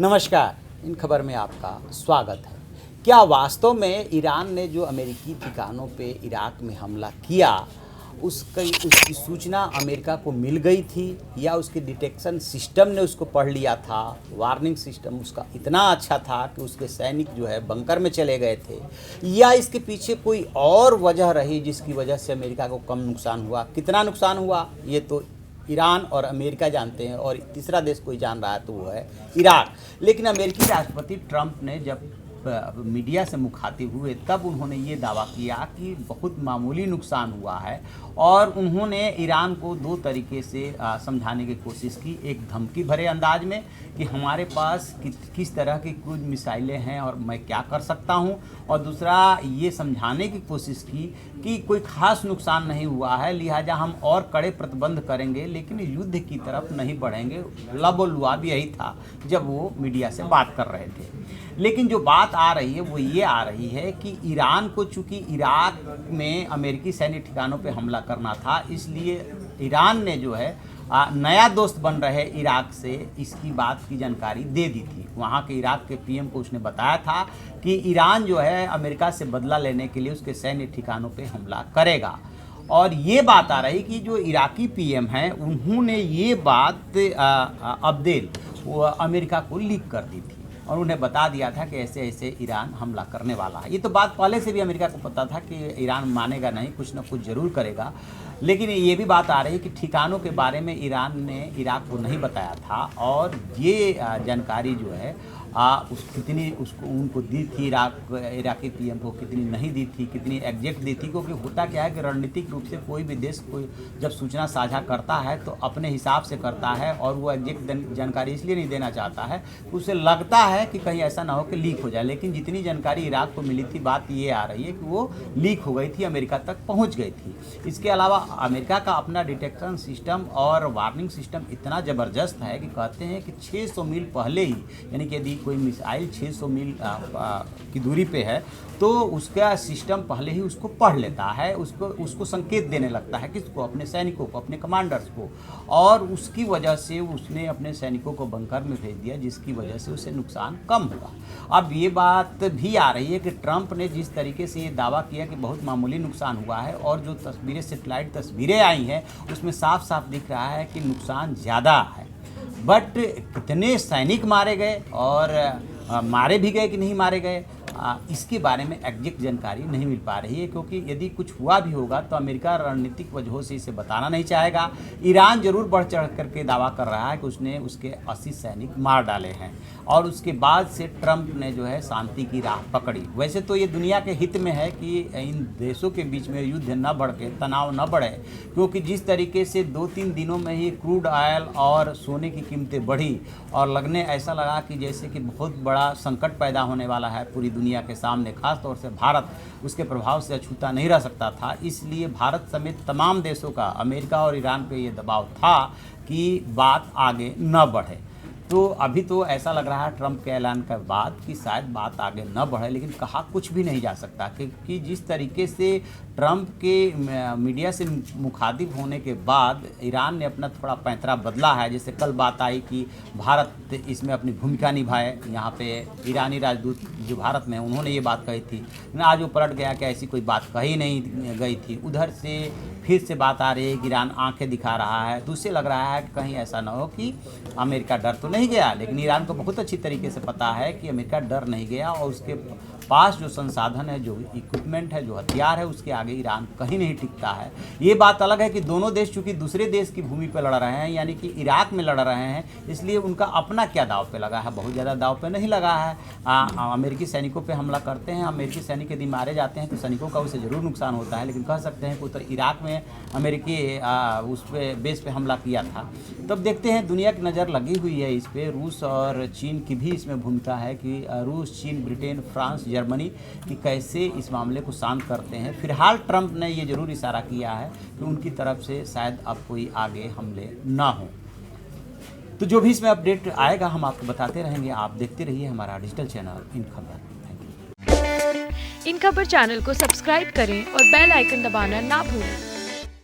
नमस्कार, इन खबर में आपका स्वागत है। क्या वास्तव में ईरान ने जो अमेरिकी ठिकानों पे इराक में हमला किया उसकी सूचना अमेरिका को मिल गई थी या उसके डिटेक्शन सिस्टम ने उसको पढ़ लिया था? वार्निंग सिस्टम उसका इतना अच्छा था कि उसके सैनिक जो है बंकर में चले गए थे, या इसके पीछे कोई और वजह रही जिसकी वजह से अमेरिका को कम नुकसान हुआ? कितना नुकसान हुआ ये तो ईरान और अमेरिका जानते हैं, और तीसरा देश कोई जान रहा है तो वो है इराक। लेकिन अमेरिकी राष्ट्रपति ट्रंप ने जब मीडिया से मुखातिब हुए तब उन्होंने ये दावा किया कि बहुत मामूली नुकसान हुआ है, और उन्होंने ईरान को दो तरीके से समझाने की कोशिश की। एक धमकी भरे अंदाज में कि हमारे पास किस तरह की क्रूज मिसाइलें हैं और मैं क्या कर सकता हूं, और दूसरा ये समझाने की कोशिश की कि कोई खास नुकसान नहीं हुआ है, लिहाजा हम और कड़े प्रतिबंध करेंगे लेकिन युद्ध की तरफ नहीं बढ़ेंगे। लबोलुआब यही था जब वो मीडिया से बात कर रहे थे। लेकिन जो बात आ रही है वो ये आ रही है कि ईरान को चूंकि इराक में अमेरिकी सैन्य ठिकानों पे हमला करना था, इसलिए ईरान ने जो है नया दोस्त बन रहे इराक से इसकी बात की जानकारी दे दी थी। वहाँ के इराक के पीएम को उसने बताया था कि ईरान जो है अमेरिका से बदला लेने के लिए उसके सैन्य ठिकानों पे हमला करेगा। और ये बात आ रही कि जो इराकी पीएम हैं उन्होंने ये बात अब्देल वो अमेरिका को लीक कर दी थी और उन्हें बता दिया था कि ऐसे ऐसे ईरान हमला करने वाला है। ये तो बात पहले से भी अमेरिका को पता था कि ईरान मानेगा नहीं, कुछ ना कुछ ज़रूर करेगा। लेकिन ये भी बात आ रही है कि ठिकानों के बारे में ईरान ने इराक को नहीं बताया था, और ये जानकारी जो है कितनी उनको दी थी इराकी पीएम को, कितनी नहीं दी थी, कितनी एग्जैक्ट दी थी। क्योंकि होता क्या है कि रणनीतिक रूप से कोई भी देश कोई जब सूचना साझा करता है तो अपने हिसाब से करता है, और वो एग्जैक्ट जानकारी इसलिए नहीं देना चाहता है, उसे लगता है कि कहीं ऐसा ना हो कि लीक हो जाए। लेकिन जितनी जानकारी इराक को मिली थी, बात ये आ रही है कि वो लीक हो गई थी, अमेरिका तक पहुँच गई थी। इसके अलावा अमेरिका का अपना डिटेक्शन सिस्टम और वार्निंग सिस्टम इतना ज़बरदस्त है कि कहते हैं कि 600 मील पहले ही, यानी कि यदि कोई मिसाइल 600 मील की दूरी पे है तो उसका सिस्टम पहले ही उसको पढ़ लेता है, उसको संकेत देने लगता है। किसको? अपने सैनिकों को, अपने कमांडर्स को। और उसकी वजह से उसने अपने सैनिकों को बंकर में भेज दिया, जिसकी वजह से उसे नुकसान कम हुआ। अब ये बात भी आ रही है कि ट्रंप ने जिस तरीके से ये दावा किया कि बहुत मामूली नुकसान हुआ है, और जो तस्वीरें सेटेलाइट तस्वीरें आई हैं उसमें साफ साफ दिख रहा है कि नुकसान ज़्यादा है। बट कितने सैनिक मारे गए और मारे भी गए कि नहीं मारे गए, इसके बारे में एग्जैक्ट जानकारी नहीं मिल पा रही है। क्योंकि यदि कुछ हुआ भी होगा तो अमेरिका रणनीतिक वजहों से इसे बताना नहीं चाहेगा। ईरान जरूर बढ़ चढ़ करके दावा कर रहा है कि उसने उसके 80 सैनिक मार डाले हैं, और उसके बाद से ट्रंप ने जो है शांति की राह पकड़ी। वैसे तो ये दुनिया के हित में है कि इन देशों के बीच में युद्ध न बढ़ के तनाव न बढ़े, क्योंकि जिस तरीके से 2-3 दिनों में ही क्रूड ऑयल और सोने की कीमतें बढ़ी, और लगने ऐसा लगा कि जैसे कि बहुत बड़ा संकट पैदा होने वाला है पूरी दुनिया के सामने। खास तौर से भारत उसके प्रभाव से अछूता नहीं रह सकता था। इसलिए भारत समेत तमाम देशों का अमेरिका और ईरान पे ये दबाव था कि बात आगे न बढ़े। तो अभी तो ऐसा लग रहा है ट्रंप के ऐलान के बाद कि शायद बात आगे न बढ़े, लेकिन कहा कुछ भी नहीं जा सकता कि जिस तरीके से ट्रंप के मीडिया से मुखातिब होने के बाद ईरान ने अपना थोड़ा पैंतरा बदला है। जैसे कल बात आई कि भारत इसमें अपनी भूमिका निभाए, यहाँ पे ईरानी राजदूत जो भारत में उन्होंने ये बात कही थी, आज वो पलट गया कि ऐसी कोई बात कही नहीं गई थी। उधर से फिर से बात आ रही है कि ईरान आंखें दिखा रहा है, तो उससे लग रहा है कि कहीं ऐसा ना हो कि अमेरिका डर तो नहीं गया। लेकिन ईरान को बहुत अच्छी तरीके से पता है कि अमेरिका डर नहीं गया, और उसके पास जो संसाधन है, जो इक्विपमेंट है, जो हथियार है, उसके आगे ईरान कहीं नहीं टिकता है। ये बात अलग है कि दोनों देश चूंकि दूसरे देश की भूमि पर लड़ रहे हैं, यानी कि इराक में लड़ रहे हैं, इसलिए उनका अपना क्या दाव पे लगा है, बहुत ज़्यादा दाव पे नहीं लगा है। अमेरिकी सैनिकों पे हमला करते हैं, अमेरिकी सैनिक यदि मारे जाते हैं तो सैनिकों का उसे ज़रूर नुकसान होता है, लेकिन कह सकते हैं कि उत्तर इराक में अमेरिकी उस पे बेस पे हमला किया था। तब देखते हैं, दुनिया की नज़र लगी हुई है इस पर। रूस और चीन की भी इसमें भूमिका है कि रूस, चीन, ब्रिटेन, फ्रांस, जर्मनी कि कैसे इस मामले को शांत करते हैं। फिलहाल ट्रंप ने ये ज़रूर इशारा किया है कि उनकी तरफ से शायद अब कोई आगे हमले ना हो। तो जो भी इसमें अपडेट आएगा हम आपको बताते रहेंगे। आप देखते रहिए हमारा डिजिटल चैनल इन खबर। इन खबर चैनल को सब्सक्राइब करें और बेल आइकन दबाना ना भूलें।